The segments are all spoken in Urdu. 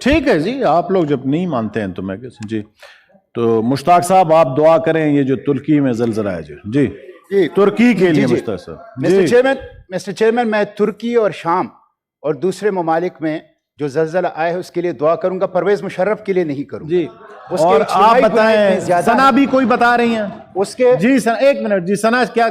ٹھیک ہے جی، آپ لوگ جب نہیں مانتے ہیں تو میں جی تو مشتاق صاحب آپ دعا کریں یہ جو ترکی میں زلزلہ ہے جی ترکی کے لیے مشتاق صاحب. مسٹر چیئرمین میں ترکی اور شام اور دوسرے ممالک میں جو زلزلہ آیا ہے اس کے لیے دعا کروں گا، پرویز مشرف کے لیے نہیں کروں جی. اور آپ بتائیں ثنا بھی کوئی بتا رہی ہیں اس کے جی ثنا ایک منٹ جی ثنا کیا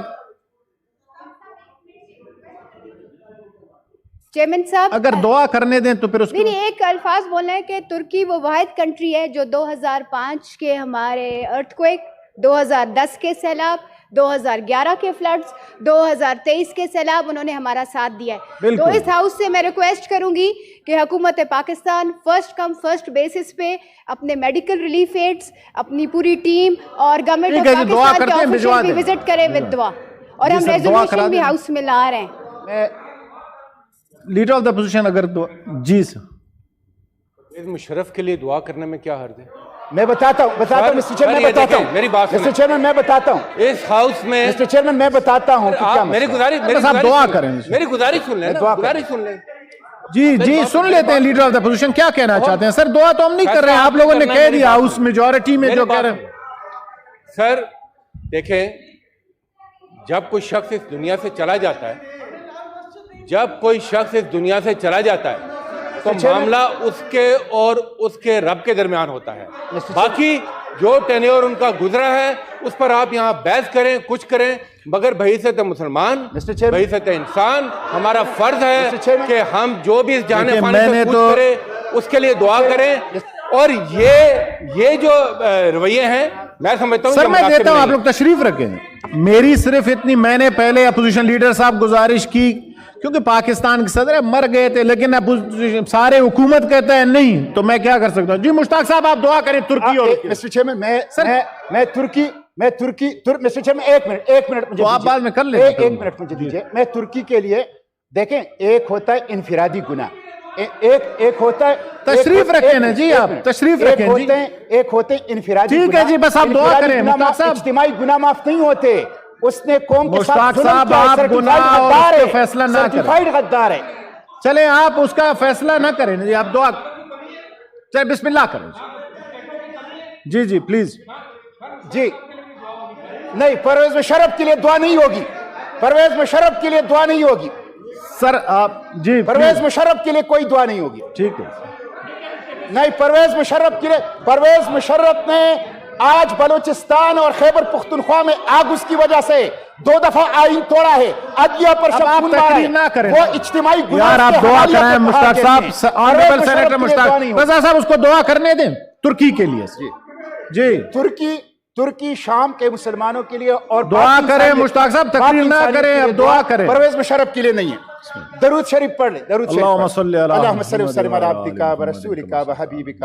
چیئرمین صاحب اگر دعا کرنے دیں تو پھر اس نہیں ایک الفاظ بولنا ہے کہ ترکی وہ واحد کنٹری ہے جو 2005 کے ہمارے ارتھ کویک، 2010 کے سیلاب، 2011 کے فلڈز، 2023 کے سیلاب انہوں نے ہمارا ساتھ دیا ہے. تو اس ہاؤس سے میں ریکویسٹ کروں گی کہ حکومت Pakistan first come first basis پہ اپنے میڈیکل ریلیف ایڈز، اپنی پوری ٹیم اور گورنمنٹ آف پاکستان کے آفیشل بھی وزٹ کرے ود دعا، اور ہم ریزولوشن بھی ہاؤس میں لا رہے ہیں. لیڈر آف دا پوزیشن اگر جی سر پرویز مشرف کے لیے دعا کرنے میں کیا حرج ہے؟ میں بتاتا ہوں مسٹر چیئرمین میں بتاتا ہوں میری بات مسٹر چیئرمین میں بتاتا ہوں اس ہاؤس میں مسٹر چیئرمین میں بتاتا ہوں میری گزارش سن لیں گزارش سن لیں. جی سن لیتے ہیں لیڈر آف دا پوزیشن کیا کہنا چاہتے ہیں. سر دعا تو ہم نہیں کر رہے ہیں، آپ لوگوں نے کہہ دیا ہاؤس میجورٹی میں جو کہہ رہے ہیں. سر دیکھیں، جب کوئی شخص اس دنیا سے چلا جاتا ہے تو معاملہ اس کے اور اس کے رب کے درمیان ہوتا ہے. باقی جو ٹینیور ان کا گزرا ہے اس پر آپ یہاں بحث کریں کچھ کریں، مگر بحیثیت مسلمان بحیثیت انسان ہمارا فرض ہے کہ ہم جو بھی اس جہان فانی سے کچھ کریں اس کے لیے دعا کریں. اور یہ جو رویے ہیں میں سمجھتا ہوں سر میں دیتا ہوں آپ لوگ تشریف رکھیں. میری صرف اتنی، میں نے پہلے اپوزیشن لیڈر صاحب گزارش کی کیونکہ پاکستان کے صدر مر گئے تھے، لیکن سارے حکومت کہتا ہے نہیں، تو میں کیا کر سکتا ہوں. جی مشتاق صاحب آپ دعا کریں ترکی اور مسٹر چیئرمین میں ترکی مسٹر چیئرمین ایک منٹ مجھے آپ بعد میں کر لیں. ایک منٹ مجھے دیجیے. میں ترکی کے لیے دیکھیں، ایک ہوتا ہے انفرادی گناہ، ایک ہوتا ہے تشریف رکھیں نا جی، آپ تشریف رکھیں جی. ایک ہوتے ہیں انفرادی ٹھیک ہے جی، بس آپ دعا کریں. مشتاق صاحب اجتماعی گناہ معاف نہیں ہوتے. اس نے قوم کے ساتھ مشتاق صاحب آپ گناہ اور اس کا فیصلہ نہ کریں. سرٹیفائیڈ غدار ہے. چلیں آپ اس کا فیصلہ نہ کریں جی، آپ دعا چلیں بسم اللہ کریں جی پلیز. جی نہیں، پرویز مشرف کے لیے دعا نہیں ہوگی، پرویز مشرف کے لیے دعا نہیں ہوگی سر. آپ جی پرویز مشرف کے لیے کوئی دعا نہیں ہوگی. ٹھیک ہے نہیں، پرویز مشرف کے لیے، پرویز مشرف نے آج بلوچستان اور خیبر پختونخوا میں آگ اس کی وجہ سے 2 دفعہ آئین توڑا ہے، عدلیہ پر شب تقریر نہ کریں. وہ اجتماعی گناہ یار آپ دعا کریں مشتاق صاحب، آنریبل سینیٹر مشتاق رضا صاحب اس کو دعا کرنے دیں ترکی کے لیے. جی ترکی شام کے مسلمانوں کے لیے اور دعا کریں مشتاق صاحب، تقریر نہ کریں، اب دعا کریں. پرویز مشرف کے لیے نہیں ہے. درود شریف پڑھ لیں. درود شریف. اللہم صلی اللہم صلی وسلم علی عبدک ورسولک وحبیبک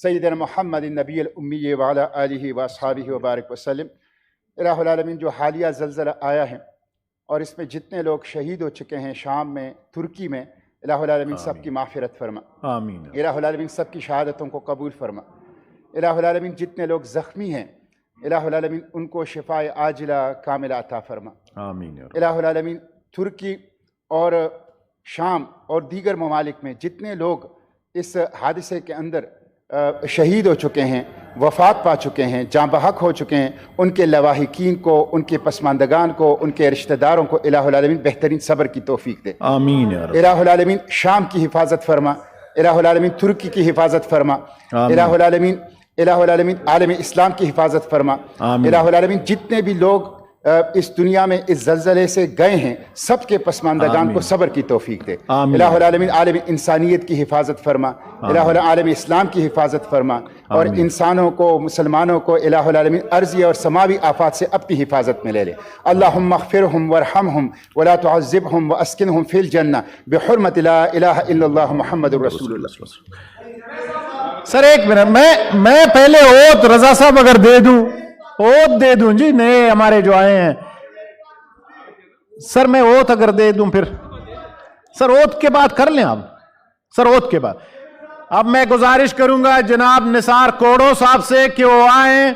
سیدنا محمد النبی الامی وعلی آلہ واصحابہ وبارک وسلم. الہ العالمین، جو حالیہ زلزلہ آیا ہے اور اس میں جتنے لوگ شہید ہو چکے ہیں شام میں، ترکی میں، الہ العالمین سب کی مغفرت فرما. آمین. الہ العالمین سب کی شہادتوں کو قبول فرما. الہ العالمین جتنے لوگ زخمی ہیں الہ العالمین ان کو شفاء عاجلہ کاملہ عطا فرما. آمین. الہ العالمین ترکی اور شام اور دیگر ممالک میں جتنے لوگ اس حادثے کے اندر شہید ہو چکے ہیں، وفات پا چکے ہیں، جاں بحق ہو چکے ہیں، ان کے لواحقین کو، ان کے پسماندگان کو، ان کے رشتہ داروں کو الہ العالمین بہترین صبر کی توفیق دے. آمین. الہ العالمین شام کی حفاظت فرما. الہ العالمین ترکی کی حفاظت فرما. الہ العالمین عالم اسلام کی حفاظت فرما. الہ العالمین جتنے بھی لوگ اس دنیا میں اس زلزلے سے گئے ہیں سب کے پسماندگان کو صبر کی توفیق دے. الہ العالمین عالم انسانیت کی حفاظت فرما. الہ العالمین عالم اسلام کی حفاظت فرما اور انسانوں کو، مسلمانوں کو الہ العالمین ارضی اور سماوی آفات سے اپنی حفاظت میں لے لے. اللہم اغفرہم وارحمہم ولا تعذبہم واسکنہم فی الجنہ بحرمت لا الہ الا اللہ محمد رسول اللہ. سر ایک منٹ، میں پہلے اوت رضا صاحب اگر دے دوں جی، نئے ہمارے جو آئے ہیں سر، میں اوت اگر دے دوں پھر سر اوت کے بعد کر لیں آپ. سر اوت کے بعد اب میں گزارش کروں گا جناب نثار کوڑو صاحب سے کہ وہ آئیں